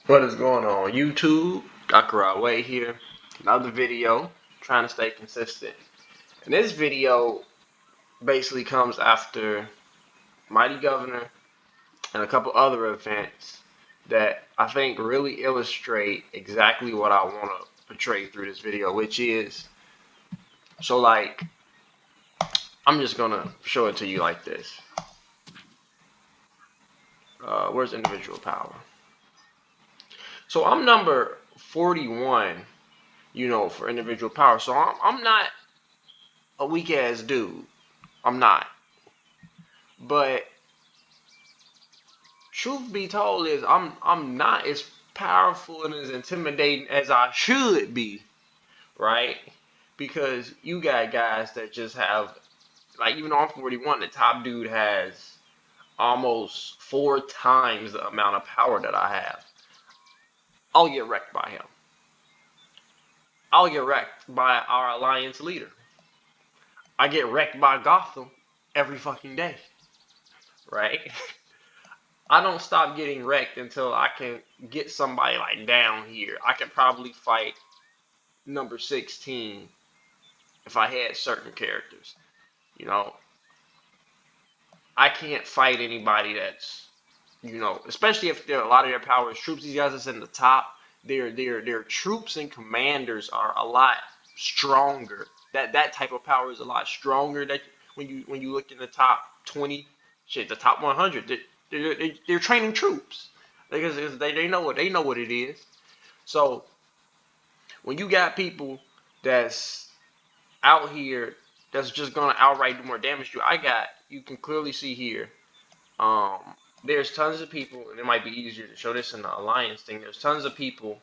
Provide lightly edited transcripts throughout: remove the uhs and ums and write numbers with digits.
What is going on YouTube? Dr. Way here. Another video trying to stay consistent. And this video basically comes after Mighty Governor and a couple other events that I think really illustrate exactly what I want to portray through this video, which is like I'm just gonna show it to you like this. Where's individual power? So I'm number 41, for individual power. So I'm not a weak ass dude. I'm not. But truth be told is I'm not as powerful and as intimidating as I should be, right? Because you got guys that just have, like, even though I'm 41, the top dude has almost 4 times the amount of power that I have. I'll get wrecked by him. I'll get wrecked by our alliance leader. I get wrecked by Gotham every fucking day, right? I don't stop getting wrecked until I can get somebody like down here. I could probably fight number 16 if I had certain characters. You know, I can't fight anybody that's, especially if a lot of their power is troops. These guys that's in the top, their troops and commanders are a lot stronger. That type of power is a lot stronger. That when you look in the top 20, shit, the top 100, they're training troops because they know what it is. So when you got people that's out here that's just gonna outright do more damage to you, you can clearly see here. Um, there's tons of people, and it might be easier to show this in the alliance thing. There's tons of people,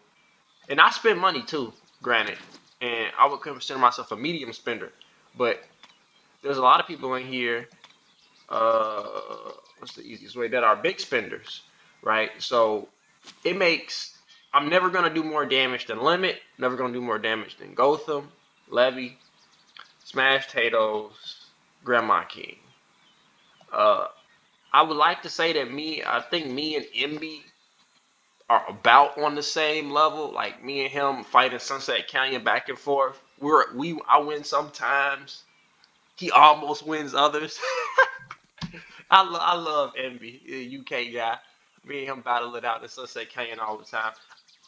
and I spend money too, granted, and I would consider myself a medium spender, but there's a lot of people in here. What's the easiest way? That are big spenders, right? So it makes I'm never gonna do more damage than Limit. Never gonna do more damage than Gotham, Levy, Smash Tatoes, Grandma King. Uh, I would like to say that I think me and MB are about on the same level. Like me and him fighting Sunset Canyon back and forth. I win sometimes. He almost wins others. I love MB, UK guy. Me and him battle it out in Sunset Canyon all the time.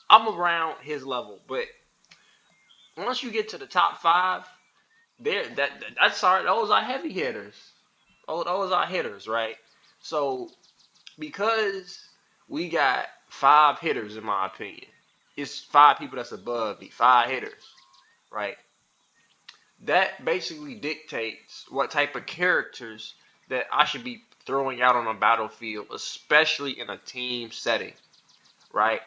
I'm around his level, but once you get to the top five, that's sorry, those are heavy hitters. Oh, those are hitters, right? So because we got 5 hitters, in my opinion, it's 5 people that's above me, 5 hitters, right? That basically dictates what type of characters that I should be throwing out on a battlefield, especially in a team setting, right?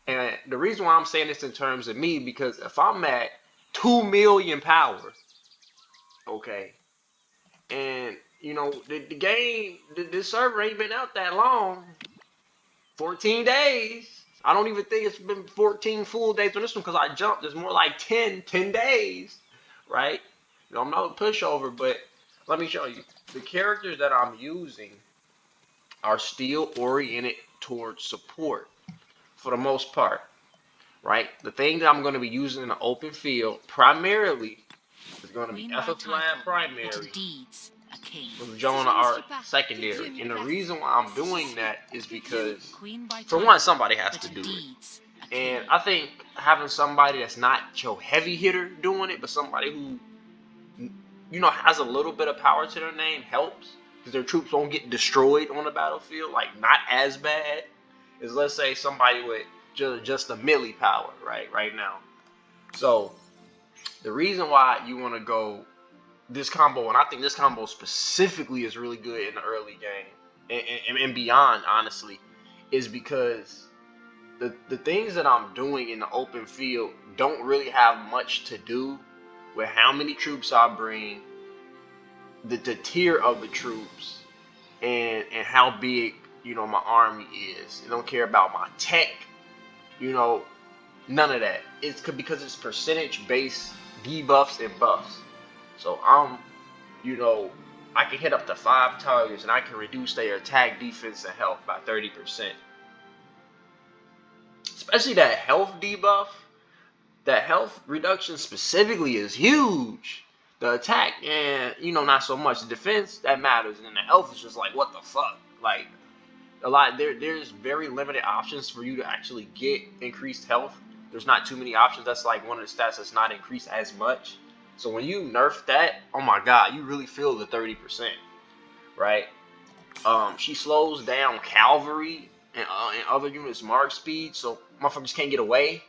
And the reason why I'm saying this in terms of me, because if I'm at 2 million power, okay, and the game, this server ain't been out that long, 14 days. I don't even think it's been 14 full days on this one because I jumped. It's more like 10 days, right? I'm not a pushover, but let me show you. The characters that I'm using are still oriented towards support for the most part, right? The thing that I'm going to be using in the open field primarily is going to be Ethelflad primary with Jonah Art secondary. And the reason why I'm doing that is because, for one, somebody has to do it. And I think having somebody that's not your heavy hitter doing it, but somebody who, has a little bit of power to their name helps because their troops won't get destroyed on the battlefield, like not as bad as, let's say, somebody with just a melee power, right now. So the reason why you want to go this combo, and I think this combo specifically is really good in the early game and beyond, honestly, is because the things that I'm doing in the open field don't really have much to do with how many troops I bring, the tier of the troops, and how big my army is. I don't care about my tech, you know, none of that. It's because it's percentage based debuffs and buffs. So you know, I can hit up to 5 targets and I can reduce their attack, defense, and health by 30%. especially that health debuff. That health reduction specifically is huge. The attack and not so much. The defense that matters, and then the health is just like what the fuck. Like a lot there's very limited options for you to actually get increased health. There's not too many options. That's like one of the stats that's not increased as much. So when you nerf that, oh my god, you really feel the 30%, right? She slows down cavalry and other units' march speed, so motherfuckers can't get away,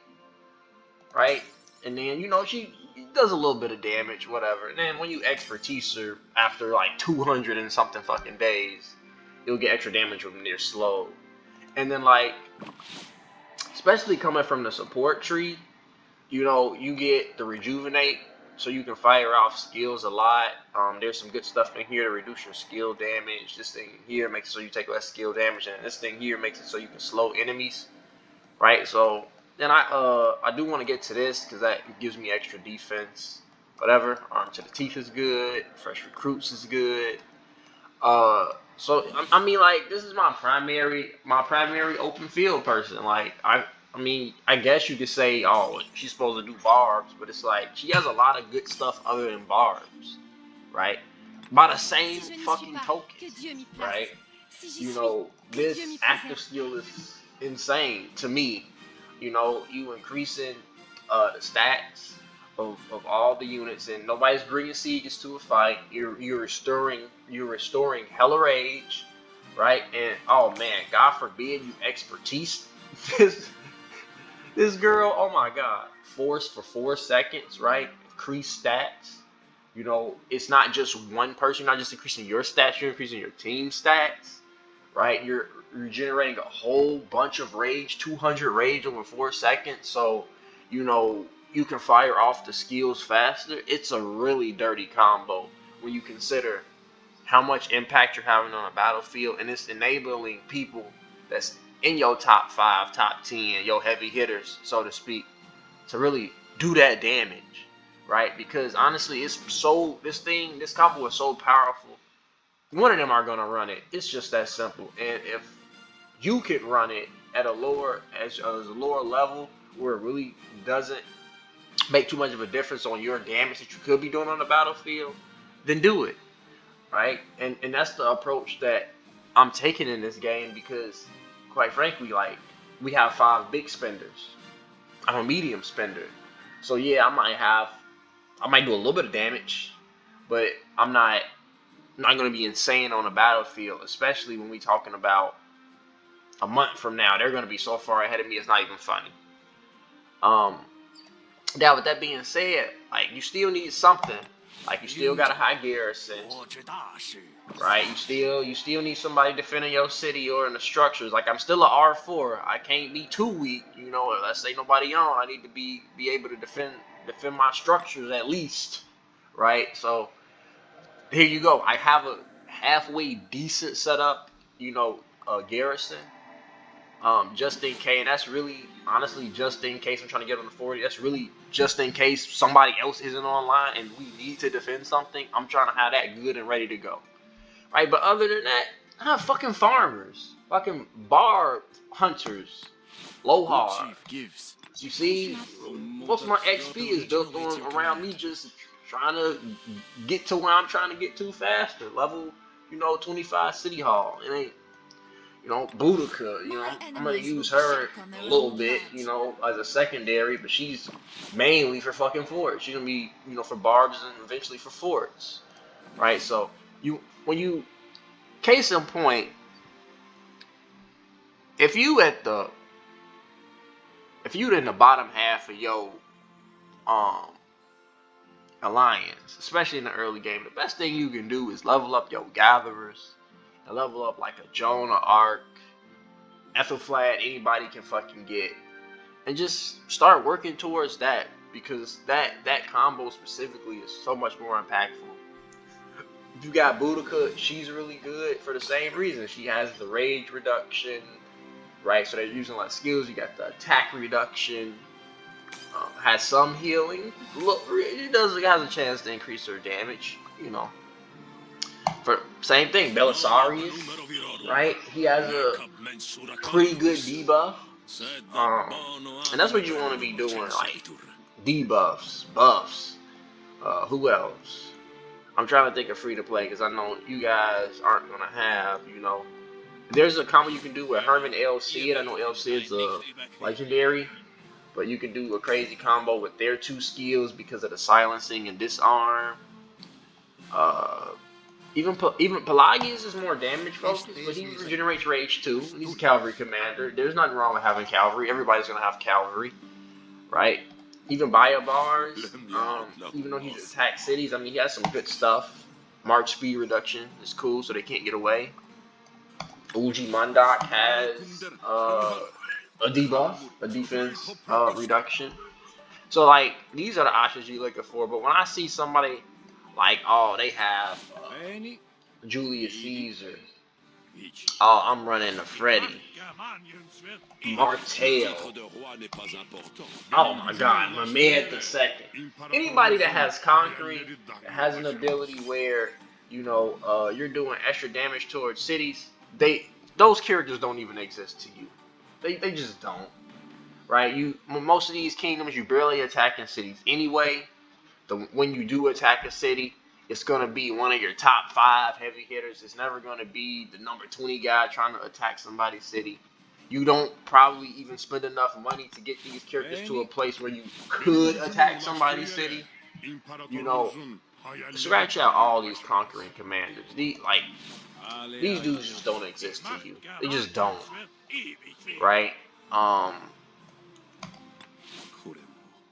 right? And then she does a little bit of damage, whatever. And then when you expertise her after like 200 and something fucking days, you'll get extra damage when they're slow. And then like, especially coming from the support tree, you get the rejuvenate, so you can fire off skills a lot. There's some good stuff in here to reduce your skill damage. This thing here makes it so you take less skill damage, and this thing here makes it so you can slow enemies, right? So then I do want to get to this because that gives me extra defense. Whatever. Arm to the teeth is good. Fresh recruits is good. So I mean, like, this is my primary open field person. Like, I mean, I guess you could say, oh, she's supposed to do barbs, but it's like she has a lot of good stuff other than barbs, right? By the same fucking token, right? This active skill is insane to me. You increasing the stats of all the units, and nobody's bringing sieges to a fight. You're restoring hella rage, right? And oh man, God forbid you expertise this this girl. Oh my god, force for 4 seconds, right? Increase stats. It's not just one person. You're not just increasing your stats. You're increasing your team stats, right? You're generating a whole bunch of rage, 200 rage over 4 seconds. So, you can fire off the skills faster. It's a really dirty combo when you consider how much impact you're having on a battlefield, and it's enabling people that's in your top 5, top 10, your heavy hitters, so to speak, to really do that damage, right? Because honestly, this combo is so powerful. One of them are gonna run it. It's just that simple. And if you could run it at a lower level where it really doesn't make too much of a difference on your damage that you could be doing on the battlefield, then do it, right? And that's the approach that I'm taking in this game because, quite frankly, like, we have 5 big spenders. I'm a medium spender, so yeah, I might do a little bit of damage, but I'm not going to be insane on the battlefield, especially when we talking about a month from now. They're going to be so far ahead of me, it's not even funny. Now, with that being said, like, you still need something. Like, you still got a high garrison, right? You still need somebody defending your city or in the structures. Like, I'm still a R4. I can't be too weak. Let's say nobody on. I need to be able to defend my structures at least, right? So here you go. I have a halfway decent setup, garrison. Just in case, and that's really honestly just in case I'm trying to get on the 40. That's really just in case somebody else isn't online and we need to defend something. I'm trying to have that good and ready to go, right? But other than that, I have fucking farmers, fucking barb hunters, low hard. You see, most of my XP is built around me just trying to get to where I'm trying to get to faster. Level, 25 City Hall. It ain't, Boudica, I'm gonna use her a little bit, as a secondary, but she's mainly for fucking forts. She's gonna be, for barbs and eventually for forts, right? So case in point, if you in the bottom half of your alliance, especially in the early game, the best thing you can do is level up your gatherers and level up like a Jonah Arc, Ethelflad, anybody can fucking get, and just start working towards that, because that combo specifically is so much more impactful. If you got Boudica, she's really good for the same reason. She has the rage reduction, right? So they're using a lot of skills. You got the attack reduction. Has some healing. Look, it has a chance to increase her damage. For same thing, Belisarius, right? He has a pretty good debuff. And that's what you want to be doing, like debuffs, buffs. Who else? I'm trying to think of free to play because I know you guys aren't gonna have, There's a combo you can do with Herman L. Cid. I know L. Cid's a legendary, but you can do a crazy combo with their two skills because of the silencing and disarm. Uh, even Pelagius is more damage focused, but he regenerates rage too. He's a cavalry commander. There's nothing wrong with having cavalry. Everybody's gonna have cavalry, right? Even Bars, even though he's attack cities, I mean he has some good stuff. March speed reduction is cool, so they can't get away. Uji Mundak has a debuff, a defense reduction. So like these are the options you're looking for. But when I see somebody like, oh, they have Julius Caesar, oh, I'm running the Freddy, Martel, oh my God, Mehmed the Second. Anybody that has conquering, that has an ability where you're doing extra damage towards cities, those characters don't even exist to you. They just don't. Right? Most of these kingdoms you barely attack in cities anyway. When you do attack a city, it's gonna be one of your top 5 heavy hitters. It's never gonna be the number 20 guy trying to attack somebody's city. You don't probably even spend enough money to get these characters to a place where you could attack somebody's city. Scratch out all these conquering commanders. These dudes just don't exist to you. They just don't. Right? I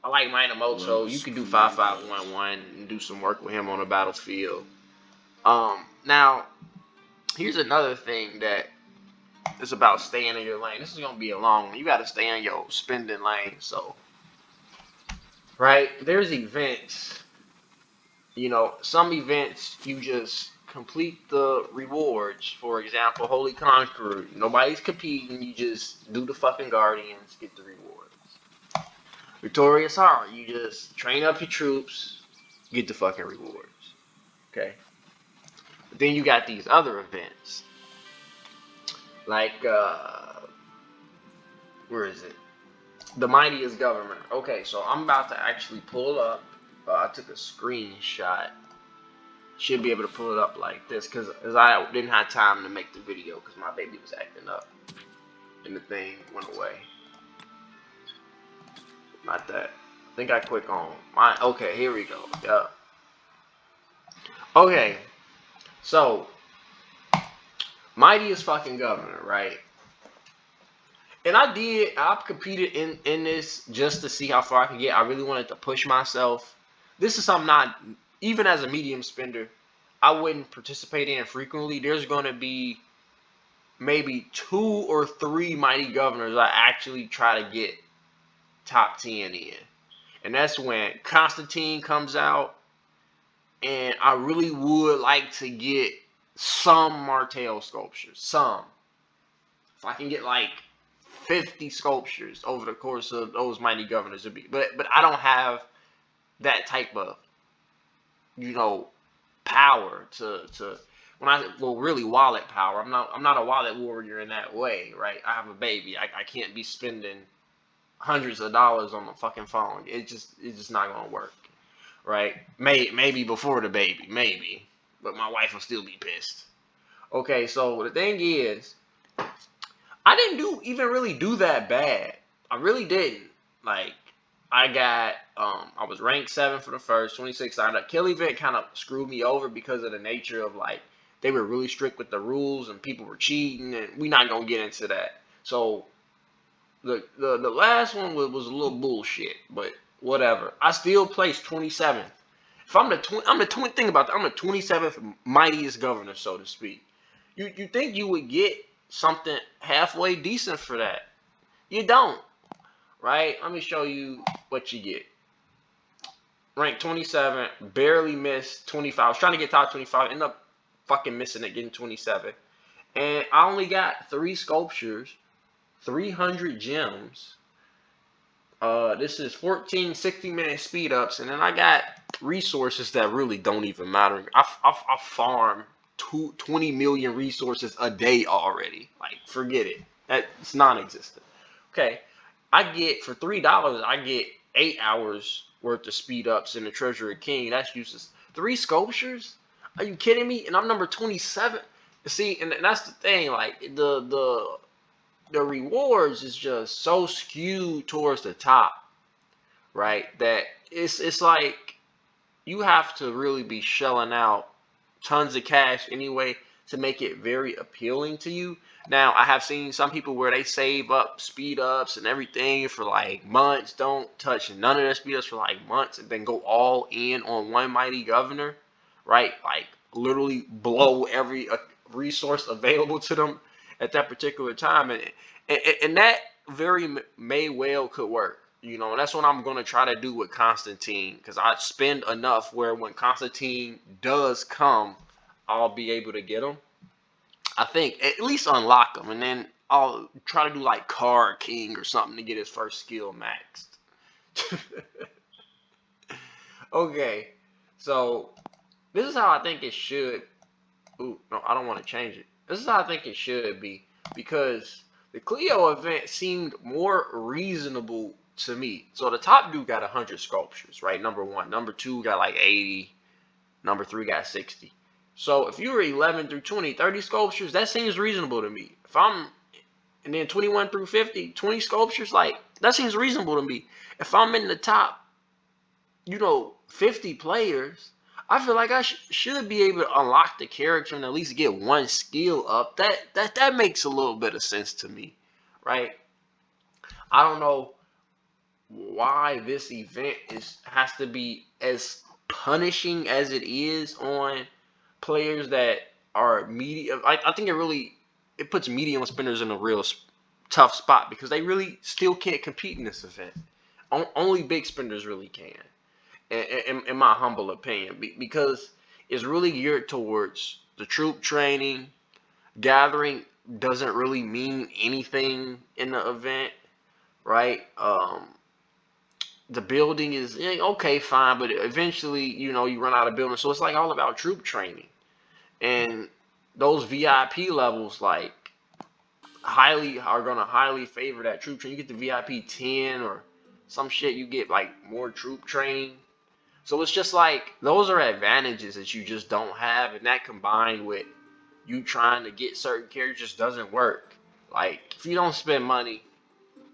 like Minamoto. You can do 5511 and do some work with him on the battlefield. Now, here's another thing that is about staying in your lane. This is gonna be a long one. You gotta stay in your spending lane. So, right, there's events. Some events you just complete the rewards. For example, Holy Conqueror. Nobody's competing. You just do the fucking Guardians, get the rewards. Victorious Heart, you just train up your troops, get the fucking rewards. Okay? But then you got these other events. Like, where is it? The Mightiest Governor. Okay, so I'm about to actually pull up. I took a screenshot. Should be able to pull it up like this because I didn't have time to make the video because my baby was acting up. And the thing went away. Not that. I think I click on my. Okay, here we go. Yeah. Okay. So, Mightiest fucking Governor, right? And I competed in this just to see how far I could get. I really wanted to push myself. This is something even as a medium spender, I wouldn't participate in frequently. There's going to be maybe 2 or 3 Mighty Governors I actually try to get top 10 in. And that's when Constantine comes out. And I really would like to get some Martel sculptures. Some. If I can get like 50 sculptures over the course of those Mighty Governors, but I don't have that type of power to really wallet power. I'm not a wallet warrior in that way, right? I have a baby. I can't be spending hundreds of dollars on the fucking phone. It's just not gonna work, right? Maybe before the baby, maybe, but my wife will still be pissed. Okay, so the thing is, I didn't even really do that bad. I really didn't. Like, I was ranked 7 for the first, 26 signed up. Kill Event kind of screwed me over because of the nature of, like, they were really strict with the rules and people were cheating, and we're not gonna get into that. So the last one was a little bullshit, but whatever. I still placed 27th. If I'm the 27th mightiest governor, so to speak. You think you would get something halfway decent for that? You don't, right? Let me show you what you get. Ranked 27, barely missed 25. I was trying to get top 25, ended up fucking missing it, getting 27. And I only got 3 sculptures, 300 gems. This is 14 60-minute speed ups, and then I got resources that really don't even matter. I farm 20 million resources a day already. Like, forget it. It's non-existent. Okay, I get for $3, I get 8 hours worth of speed ups in the Treasury King. That's useless. 3 sculptures? Are you kidding me? And I'm number 27. See, and that's the thing. Like the rewards is just so skewed towards the top, right? That it's like you have to really be shelling out tons of cash anyway to make it very appealing to you. Now, I have seen some people where they save up speed ups and everything for like months, don't touch none of their speed ups for like months, and then go all in on one mighty governor, right? Like literally blow every resource available to them at that particular time, and that very may well could work. You know, and that's what I'm going to try to do with Constantine, because I spend enough where when Constantine does come, I'll be able to get him. I think at least unlock him, and then I'll try to do like Card King or something to get his first skill maxed. Okay, so this is how I think it should. Ooh, no, I don't want to change it. This is how I think it should be, because the Cleo event seemed more reasonable to me. So the top dude got 100 sculptures, right? Number one. Number two got like 80. Number three got 60. So if you were 11 through 20, 30 sculptures, that seems reasonable to me. If I'm, and then 21 through 50, 20 sculptures, like, that seems reasonable to me. If I'm in the top, 50 players, I feel like I should be able to unlock the character and at least get one skill up. That makes a little bit of sense to me, right? I don't know why this event has to be as punishing as it is on players that are medium. I think it puts medium spinners in a real tough spot, because they really still can't compete in this event. Only big spinners really can, in my humble opinion, because it's really geared towards the troop training. Gathering doesn't really mean anything in the event, right? The building is okay, fine, but eventually, you run out of building. So it's like all about troop training. And those VIP levels, like, are gonna highly favor that troop training. You get the VIP 10 or some shit, you get like more troop training. So it's just like those are advantages that you just don't have, and that combined with you trying to get certain characters just doesn't work. Like, if you don't spend money,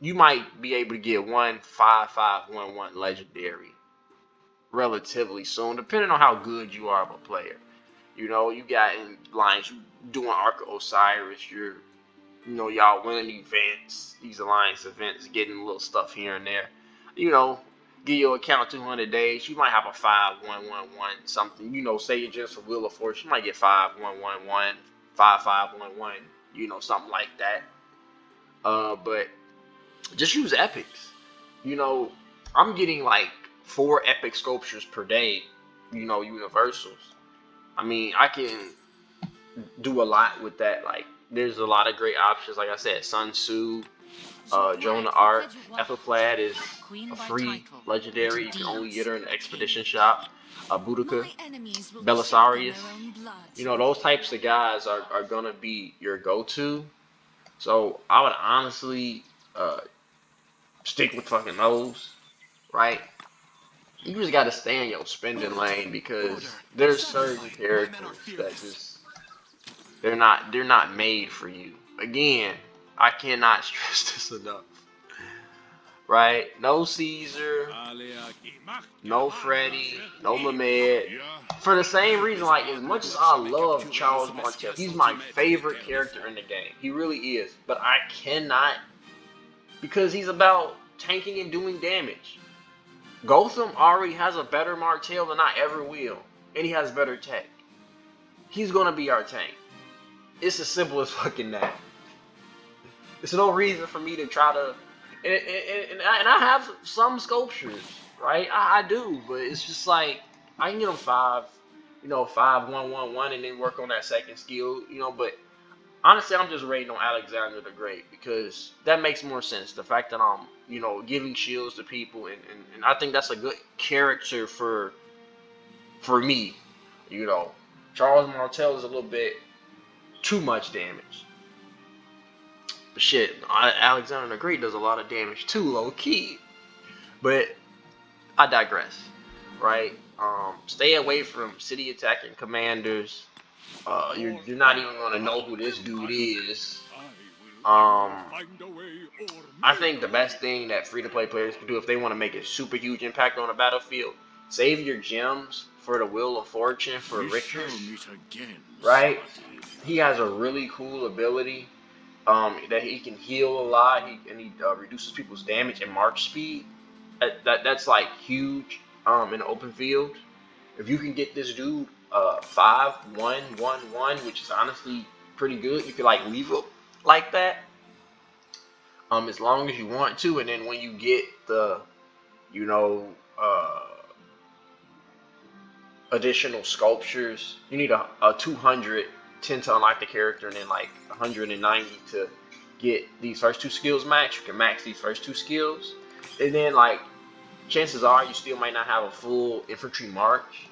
you might be able to get 1 5 5 1 1 legendary relatively soon, depending on how good you are of a player. You got in lines, you doing Arc of Osiris, y'all winning events, these alliance events, getting little stuff here and there. Give your account 200 days, you might have a 5 1 1 1 something. Say you're just a Wheel of Fortune, you might get 5 1 1 1, 5 5 1 1, something like that. But just use epics. I'm getting like 4 epic sculptures per day, universals. I mean, I can do a lot with that. Like, there's a lot of great options. Like I said, Sun Tzu, Joan of Arc, Ethelflad is a free legendary. You can only get her in the expedition shop. Boudica, Belisarius. Those types of guys are gonna be your go-to. So I would honestly stick with fucking those, right? You just gotta stay in your spending lane, because there's certain characters that just they're not made for you. Again, I cannot stress this enough. Right? No Caesar, no Freddy, no Mehmed. For the same reason, like, as much as I love Charles Martel, he's my favorite character in the game. He really is. But I cannot, because he's about tanking and doing damage. Gotham already has a better Martel than I ever will, and he has better tech. He's gonna be our tank. It's as simple as fucking that. There's no reason for me to try to, and I have some sculptures, right? I do, but it's just like I can get them 5 1 1 1, and then work on that second skill, But honestly, I'm just rating on Alexander the Great, because that makes more sense. The fact that I'm, giving shields to people, and I think that's a good character for me. Charles Martel is a little bit too much damage. But shit, Alexander the Great does a lot of damage too, low key. But I digress. Right? Stay away from city attacking commanders. You're not even gonna know who this dude is. Um, I think the best thing that free to play players can do if they want to make a super huge impact on the battlefield, save your gems for the Wheel of Fortune for Richard. Right? He has a really cool ability that he can heal a lot. He reduces people's damage and march speed. That's like huge in the open field. If you can get this dude 5-1-1-1, which is honestly pretty good, you could like leave it like that as long as you want to, and then when you get the you know additional sculptures, you need a 200 to unlock the character, and then like 190 to get these first two skills max. You can max these first two skills, and then like chances are you still might not have a full infantry march,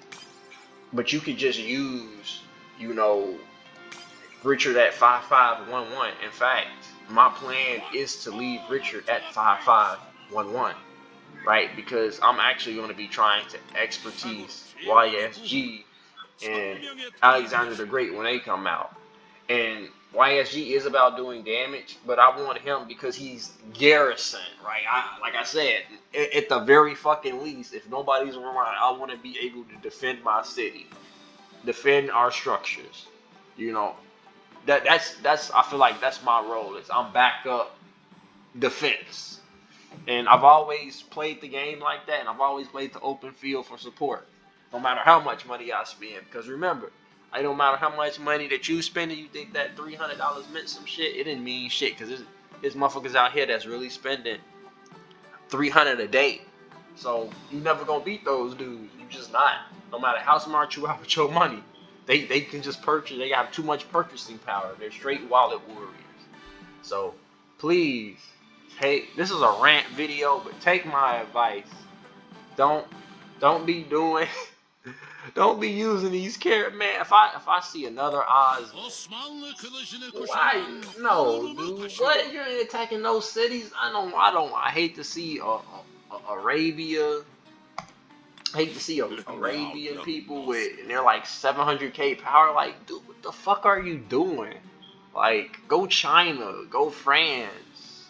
but you could just use, you know, Richard at 5511. In fact, my plan is to leave Richard at 5511, right? Because I'm actually going to be trying to expertise YSG and Alexander the Great when they come out. And YSG is about doing damage, but I want him because he's garrison, right? Like I said, at the very fucking least, if nobody's around, I want to be able to defend my city, defend our structures. You know, that's I feel like that's my role. Is I'm backup defense, and I've always played the game like that, and I've always played the open field for support, no matter how much money I spend. Because remember, it don't matter how much money that you spend, and you think that $300 meant some shit. It didn't mean shit because there's motherfuckers out here that's really spending 300 a day. So you never gonna beat those dudes. You just not. No matter how smart you are with your money, they can just purchase. They got too much purchasing power. They're straight wallet warriors. So please, this is a rant video, but take my advice. Don't don't be doing don't be using these characters, man. If I see another Oz, why no, dude? What, you're attacking those cities? I hate to see Arabia. I hate to see Arabian people with, and they're like 700k power. Like, dude, what the fuck are you doing? Like, go China, go France,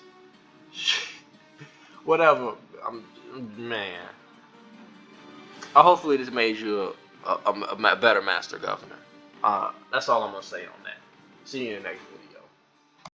whatever. Man. Hopefully this made you a better master governor. That's all I'm gonna say on that. See you in the next one.